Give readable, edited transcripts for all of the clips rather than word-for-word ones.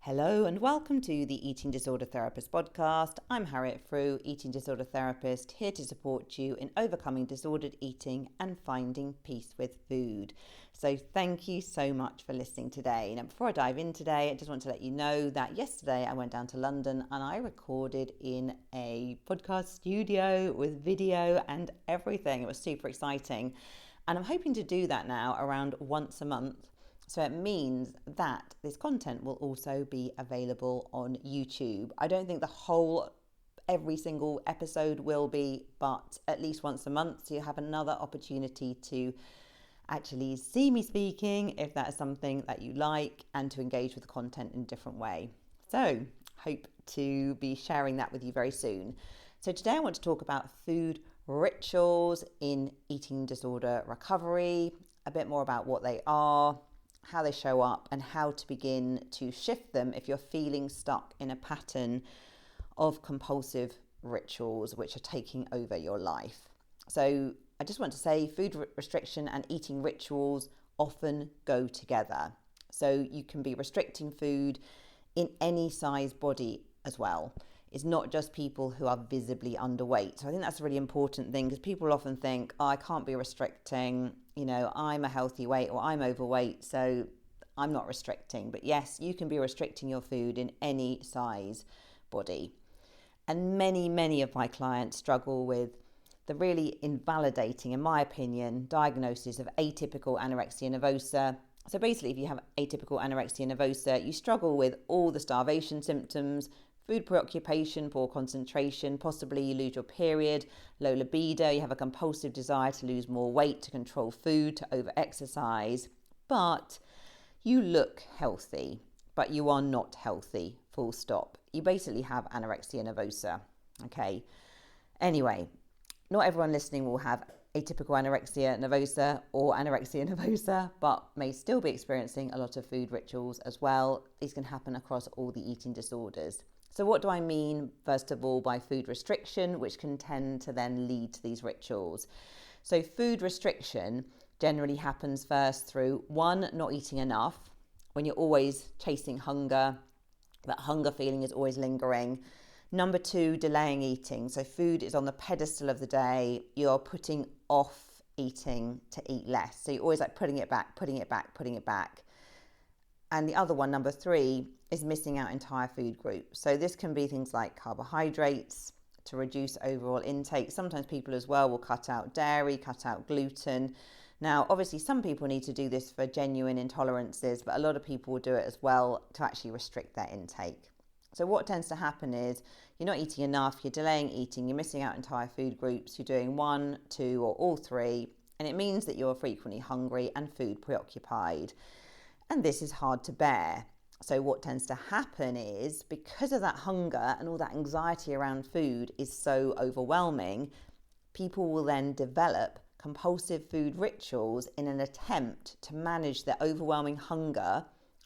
Hello and welcome to the Eating Disorder Therapist podcast. I'm Harriet Frew, eating disorder therapist, here to support you in overcoming disordered eating and finding peace with food. So thank you so much for listening today. Now, before I dive in today, I just want to let you know that yesterday I went down to London and I recorded in a podcast studio with video and everything. It was super exciting. And I'm hoping to do that now around once a month. So it means that this content will also be available on YouTube. I don't think every single episode will be, but at least once a month, so you have another opportunity to actually see me speaking if that is something that you like, and to engage with the content in a different way. So hope to be sharing that with you very soon. So today I want to talk about food rituals in eating disorder recovery, a bit more about what they are, how they show up, and how to begin to shift them if you're feeling stuck in a pattern of compulsive rituals which are taking over your life. So I just want to say food restriction and eating rituals often go together. So you can be restricting food in any size body as well. It's not just people who are visibly underweight. So I think that's a really important thing, because people often think, I can't be restricting, I'm a healthy weight or I'm overweight, so I'm not restricting. But yes, you can be restricting your food in any size body. And many of my clients struggle with the really invalidating, in my opinion, diagnosis of atypical anorexia nervosa. So basically, if you have atypical anorexia nervosa, you struggle with all the starvation symptoms, food preoccupation, poor concentration, possibly you lose your period, low libido, you have a compulsive desire to lose more weight, to control food, to over-exercise, but you look healthy, but you are not healthy, full stop. You basically have anorexia nervosa, okay? Anyway, not everyone listening will have atypical anorexia nervosa or anorexia nervosa, but may still be experiencing a lot of food rituals as well. These can happen across all the eating disorders. So what do I mean, first of all, by food restriction, which can tend to then lead to these rituals? So food restriction generally happens first through, one, not eating enough, when you're always chasing hunger, that hunger feeling is always lingering. Number two, delaying eating. So food is on the pedestal of the day. You're putting off eating to eat less. So you're always like putting it back. And the other one, number three, is missing out entire food groups. So this can be things like carbohydrates to reduce overall intake. Sometimes people as well will cut out dairy, cut out gluten. Now, obviously, some people need to do this for genuine intolerances, but a lot of people will do it as well to actually restrict their intake. So what tends to happen is you're not eating enough, you're delaying eating, you're missing out entire food groups, you're doing one, two, or all three, and it means that you're frequently hungry and food preoccupied. And this is hard to bear. So what tends to happen is, because of that hunger and all that anxiety around food is so overwhelming, people will then develop compulsive food rituals in an attempt to manage their overwhelming hunger,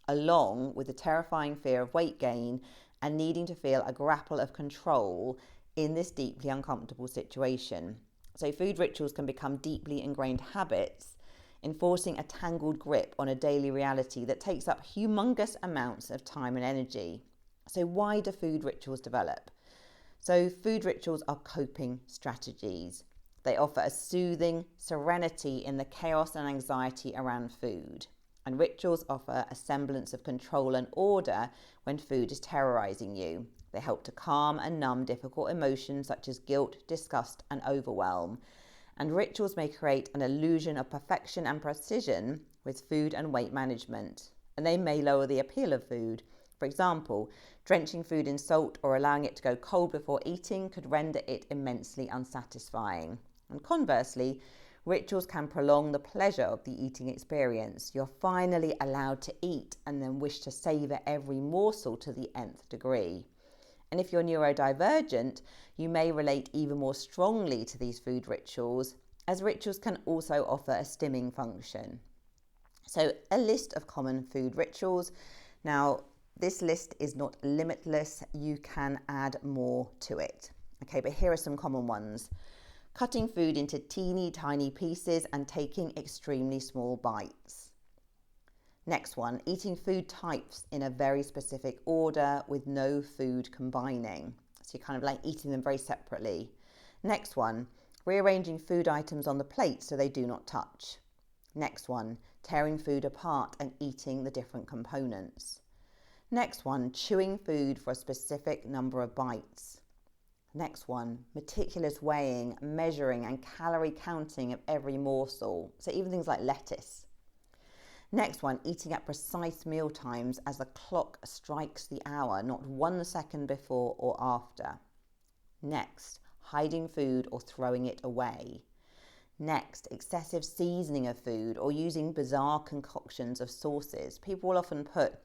along with the terrifying fear of weight gain and needing to feel a grapple of control in this deeply uncomfortable situation. So food rituals can become deeply ingrained habits, enforcing a tangled grip on a daily reality that takes up humongous amounts of time and energy. So why do food rituals develop? So food rituals are coping strategies. They offer a soothing serenity in the chaos and anxiety around food. And rituals offer a semblance of control and order when food is terrorizing you. They help to calm and numb difficult emotions such as guilt, disgust, and overwhelm. And rituals may create an illusion of perfection and precision with food and weight management. And they may lower the appeal of food. For example, drenching food in salt or allowing it to go cold before eating could render it immensely unsatisfying. And conversely, rituals can prolong the pleasure of the eating experience. You're finally allowed to eat and then wish to savor every morsel to the nth degree. And if you're neurodivergent, you may relate even more strongly to these food rituals, as rituals can also offer a stimming function. So a list of common food rituals. Now, this list is not limitless. You can add more to it. Okay, but here are some common ones. Cutting food into teeny tiny pieces and taking extremely small bites. Next one, eating food types in a very specific order with no food combining. So you're kind of like eating them very separately. Next one, rearranging food items on the plate so they do not touch. Next one, tearing food apart and eating the different components. Next one, chewing food for a specific number of bites. Next one, meticulous weighing, measuring and calorie counting of every morsel. So even things like lettuce. Next one, eating at precise meal times as the clock strikes the hour, not 1 second before or after. Next, hiding food or throwing it away. Next, excessive seasoning of food or using bizarre concoctions of sauces. People will often put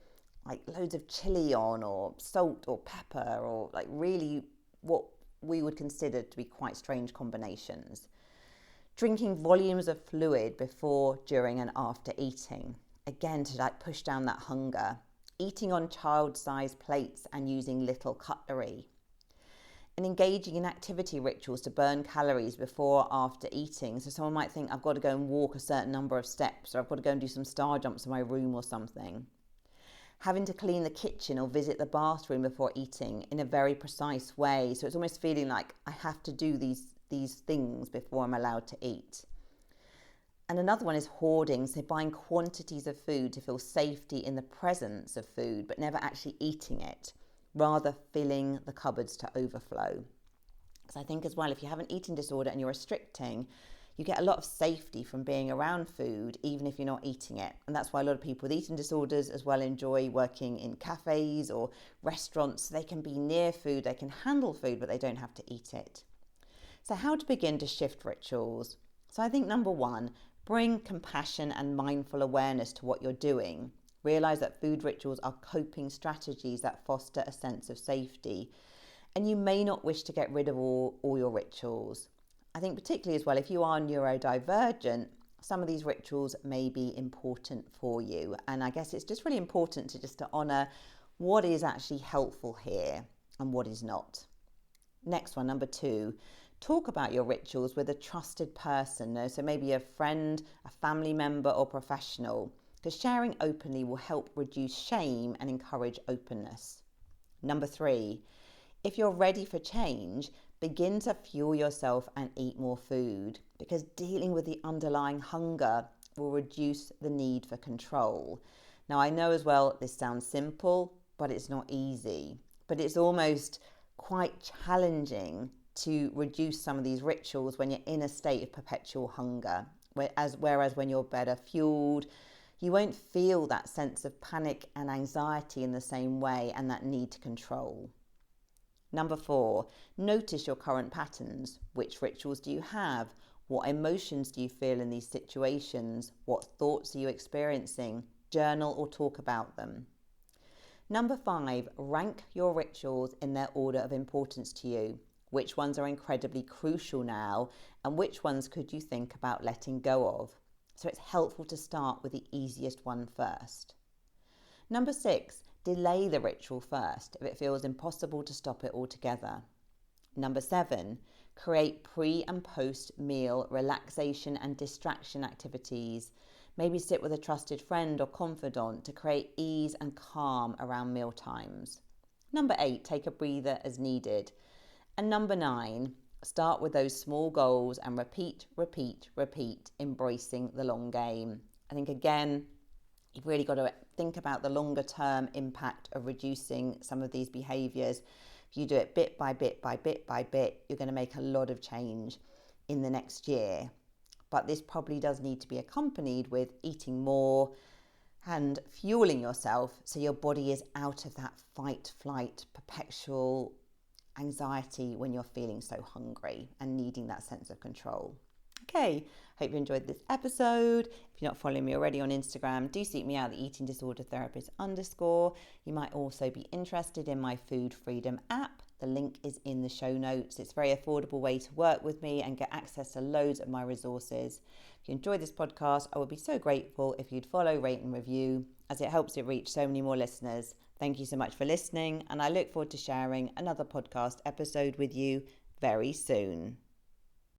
like loads of chili on or salt or pepper or like really what we would consider to be quite strange combinations. Drinking volumes of fluid before, during and after eating. Again, to like push down that hunger. Eating on child-sized plates and using little cutlery. And engaging in activity rituals to burn calories before or after eating. So someone might think, I've got to go and walk a certain number of steps, or I've got to go and do some star jumps in my room or something. Having to clean the kitchen or visit the bathroom before eating in a very precise way. So it's almost feeling like I have to do these things before I'm allowed to eat. And another one is hoarding, so buying quantities of food to feel safety in the presence of food, but never actually eating it, rather filling the cupboards to overflow. Because I think as well, if you have an eating disorder and you're restricting, you get a lot of safety from being around food, even if you're not eating it. And that's why a lot of people with eating disorders as well enjoy working in cafes or restaurants. They can be near food, they can handle food, but they don't have to eat it. So how to begin to shift rituals? So I think number one, bring compassion and mindful awareness to what you're doing. Realize that food rituals are coping strategies that foster a sense of safety. And you may not wish to get rid of all your rituals. I think particularly as well, if you are neurodivergent, some of these rituals may be important for you. And I guess it's just really important to honour what is actually helpful here and what is not. Next one, number two, talk about your rituals with a trusted person. So maybe a friend, a family member or professional, because sharing openly will help reduce shame and encourage openness. Number three, if you're ready for change, begin to fuel yourself and eat more food, because dealing with the underlying hunger will reduce the need for control. Now, I know as well this sounds simple, but it's not easy. But it's almost quite challenging to reduce some of these rituals when you're in a state of perpetual hunger. Whereas when you're better fueled, you won't feel that sense of panic and anxiety in the same way and that need to control. Number four, notice your current patterns. Which rituals do you have? What emotions do you feel in these situations? What thoughts are you experiencing? Journal or talk about them. Number five, rank your rituals in their order of importance to you. Which ones are incredibly crucial now and which ones could you think about letting go of? So it's helpful to start with the easiest one first. Number six, delay the ritual first if it feels impossible to stop it altogether. Number seven, create pre and post meal relaxation and distraction activities. Maybe sit with a trusted friend or confidant to create ease and calm around meal times. Number eight, take a breather as needed. And number nine, start with those small goals and repeat, embracing the long game. I think again, you've really got to think about the longer term impact of reducing some of these behaviours. If you do it bit by bit, you're going to make a lot of change in the next year. But this probably does need to be accompanied with eating more and fueling yourself so your body is out of that fight, flight, perpetual anxiety when you're feeling so hungry and needing that sense of control. Okay, hope you enjoyed this episode. If you're not following me already on Instagram, do seek me out, the Eating Disorder Therapist _. You might also be interested in my Food Freedom app. The link is in the show notes. It's a very affordable way to work with me and get access to loads of my resources. If you enjoyed this podcast, I would be so grateful if you'd follow, rate and review, as it helps it reach so many more listeners. Thank you so much for listening, and I look forward to sharing another podcast episode with you very soon.